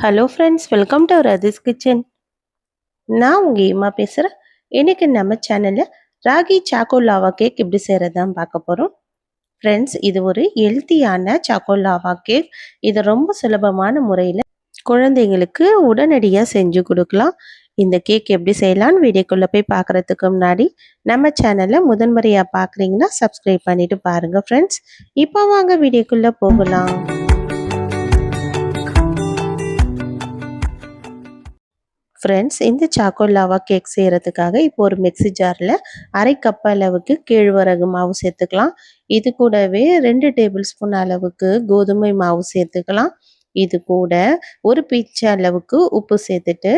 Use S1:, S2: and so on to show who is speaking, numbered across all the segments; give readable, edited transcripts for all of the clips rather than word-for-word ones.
S1: Hello friends, welcome to Rathi's kitchen. நான் உங்கள் ஏமா பேசுகிறேன். இன்றைக்கி நம்ம சேனலில் ராகி சாக்கோ லாவா கேக் எப்படி செய்கிறதான் பார்க்க போகிறோம். ஃப்ரெண்ட்ஸ், இது ஒரு ஹெல்த்தியான சாக்கோ லாவா கேக். இது ரொம்ப சுலபமான முறையில் குழந்தைங்களுக்கு உடனடியாக செஞ்சு கொடுக்கலாம். இந்த கேக் எப்படி செய்யலான்னு வீடியோக்குள்ளே போய் பார்க்குறதுக்கு முன்னாடி நம்ம சேனலை முதன்முறையாக பார்க்குறீங்கன்னா சப்ஸ்கிரைப் பண்ணிவிட்டு பாருங்கள் ஃப்ரெண்ட்ஸ். இப்போ வாங்க வீடியோக்குள்ளே போகலாம். ஃப்ரெண்ட்ஸ், இந்த சாக்கோ லாவா கேக் செய்கிறதுக்காக இப்போ ஒரு மிக்ஸி ஜாரில் அரை கப் அளவுக்கு கேழ்வரகு மாவு சேர்த்துக்கலாம். இது கூடவே 2 டேபிள் ஸ்பூன் அளவுக்கு கோதுமை மாவு சேர்த்துக்கலாம். இது கூட ஒரு பிஞ்ச் அளவுக்கு உப்பு சேர்த்துட்டு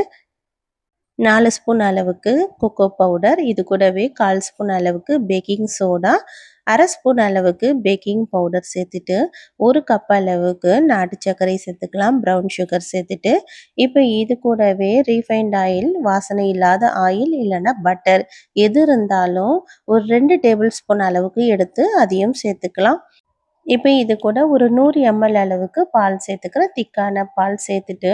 S1: 4 ஸ்பூன் அளவுக்கு கொக்கோ பவுடர், இது கூடவே 1/4 ஸ்பூன் அளவுக்கு பேக்கிங் சோடா, அரை ஸ்பூன் அளவுக்கு பேக்கிங் பவுடர் சேர்த்துட்டு 1 கப் அளவுக்கு நாட்டு சர்க்கரை சேர்த்துக்கலாம். ப்ரௌன் சுகர் சேர்த்துட்டு இப்போ இது கூடவே ரீஃபைண்ட் ஆயில், வாசனை இல்லாத ஆயில் இல்லைன்னா பட்டர் எது இருந்தாலும் ஒரு 2 டேபிள் ஸ்பூன் அளவுக்கு எடுத்து அதையும் சேர்த்துக்கலாம். இப்போ இது கூட ஒரு 100 ml அளவுக்கு பால் சேர்த்துக்கிறேன். திக்கான பால் சேர்த்துட்டு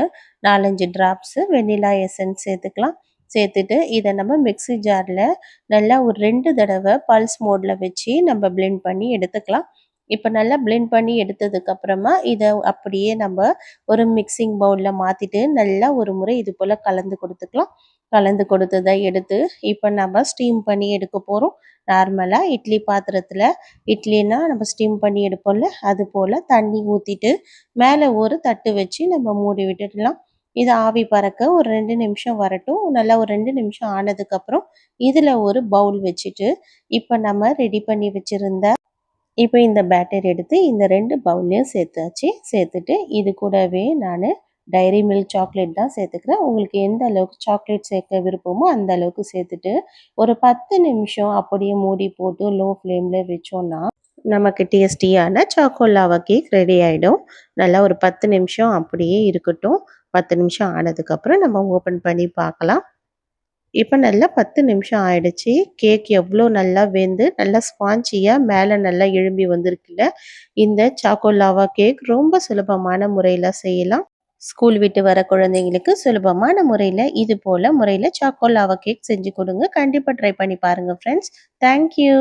S1: 4-5 ட்ராப்ஸு வெண்ணிலா எசன்ஸ் சேர்த்துக்கலாம். சேர்த்துட்டு இதை நம்ம மிக்ஸி ஜாரில் நல்லா ஒரு 2 தடவை பல்ஸ் மோடில் வச்சு நம்ம பிளெண்ட் பண்ணி எடுத்துக்கலாம். இப்போ நல்லா பிளெண்ட் பண்ணி எடுத்ததுக்கப்புறமா இதை அப்படியே நம்ம ஒரு மிக்சிங் பவுலில் மாற்றிட்டு நல்லா ஒரு முறை இது போல் கலந்து கொடுத்துக்கலாம். கலந்து கொடுத்ததை எடுத்து இப்போ நம்ம ஸ்டீம் பண்ணி எடுக்க போகிறோம். நார்மலாக இட்லி பாத்திரத்தில் இட்லினா நம்ம ஸ்டீம் பண்ணி எடுப்போம்ல, அது போல் தண்ணி ஊற்றிட்டு மேலே ஒரு தட்டு வச்சு நம்ம மூடி விட்டுடலாம். இது ஆவி பறக்க ஒரு 2 நிமிஷம் வரட்டும். நல்லா ஒரு 2 நிமிஷம் ஆனதுக்கப்புறம் இதில் ஒரு பவுல் வச்சுட்டு இப்போ நம்ம ரெடி பண்ணி வச்சுருந்த இப்போ இந்த பேட்டர் எடுத்து இந்த 2 பவுல்லையும் சேர்த்தாச்சு. சேர்த்துட்டு இது கூடவே நான் டைரி மில்க் சாக்லேட் தான் சேர்த்துக்கிறேன். உங்களுக்கு எந்த அளவுக்கு சாக்லேட் சேர்க்க விருப்பமோ அந்த அளவுக்கு சேர்த்துட்டு ஒரு 10 நிமிஷம் அப்படியே மூடி போட்டு லோ ஃப்ளேமில் வச்சோன்னா நமக்கு டேஸ்டியான சாக்கோ லாவா கேக் ரெடி ஆகிடும். நல்லா ஒரு 10 நிமிஷம் அப்படியே இருக்கட்டும். 10 நிமிஷம் ஆனதுக்கப்புறம் நம்ம ஓப்பன் பண்ணி பார்க்கலாம். இப்போ நல்லா 10 நிமிஷம் ஆயிடுச்சு. கேக் எவ்வளோ நல்லா வெந்து நல்லா ஸ்பாஞ்சியாக மேலே நல்லா எழும்பி வந்திருக்குல்ல. இந்த சாக்கோ லாவா கேக் ரொம்ப சுலபமான முறையில் செய்யலாம். ஸ்கூல் விட்டு வர குழந்தைங்களுக்கு சுலபமான முறையில் இது போல் முறையில் சாக்கோ லாவா கேக் செஞ்சு கொடுங்க. கண்டிப்பாக ட்ரை பண்ணி பாருங்கள் ஃப்ரெண்ட்ஸ். தேங்க்யூ.